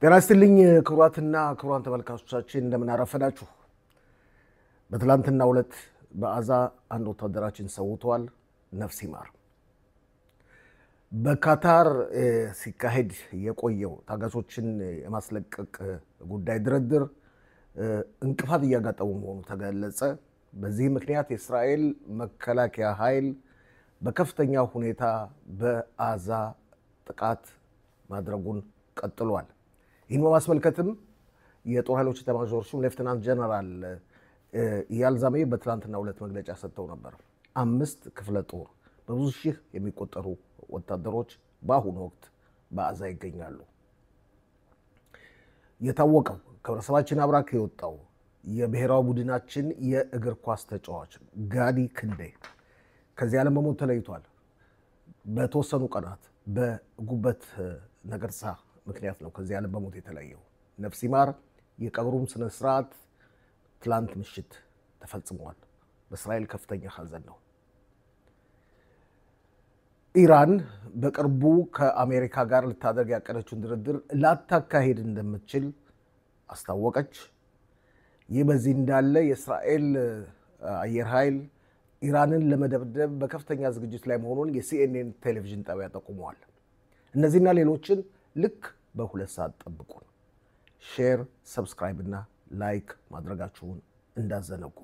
ጤና ይስጥልኝ ክቡራትና ክቡራን ተመልካቾቻችን እንደምን አረፈዳችሁ። በትላንትናው ዕለት በአዛ አንድ ወታደራችን ሰውቷል። ነፍስ ይማር። በካታር ሲካሄድ የቆየው ታጋቾችን የማስለቀቅ ጉዳይ ድርድር እንቅፋት እያጋጠመው መሆኑ ተገለጸ። በዚህ ምክንያት የእስራኤል መከላከያ ኃይል በከፍተኛ ሁኔታ በአዛ ጥቃት ማድረጉን ቀጥሏል። ይህን በማስመልከትም የጦር ኃይሎች ኤታማዦር ሹም ሌፍተናንት ጀነራል ኢያል ዛሚር በትላንትናው ዕለት መግለጫ ሰጥተው ነበር። 5 ክፍለ ጦር በብዙ ሺህ የሚቆጠሩ ወታደሮች በአሁኑ ወቅት በአዛ ይገኛሉ። የታወቀው ከህብረተሰባችን አብራክ የወጣው የብሔራዊ ቡድናችን የእግር ኳስ ተጫዋች ጋዲ ክንዴ ከዚህ ዓለም በሞት ተለይቷል። በተወሰኑ ቀናት በጉበት ነቀርሳ ምክንያት ነው ከዚህ ዓለም በሞት የተለየው። ነፍስ ይማር። የቀብሩም ስነ ስርዓት ትላንት ምሽት ተፈጽሟል። በእስራኤል ከፍተኛ ሐዘን ነው። ኢራን በቅርቡ ከአሜሪካ ጋር ልታደርግ ያቀደችውን ድርድር ላታካሄድ እንደምትችል አስታወቀች። ይህ በዚህ እንዳለ የእስራኤል አየር ኃይል ኢራንን ለመደብደብ በከፍተኛ ዝግጅት ላይ መሆኑን የሲኤንኤን ቴሌቪዥን ጣቢያ ጠቁመዋል። እነዚህና ሌሎችን ልክ በ2 ሰዓት ጠብቁን። ሼር፣ ሰብስክራይብ እና ላይክ ማድረጋችሁን እንዳዘነጉ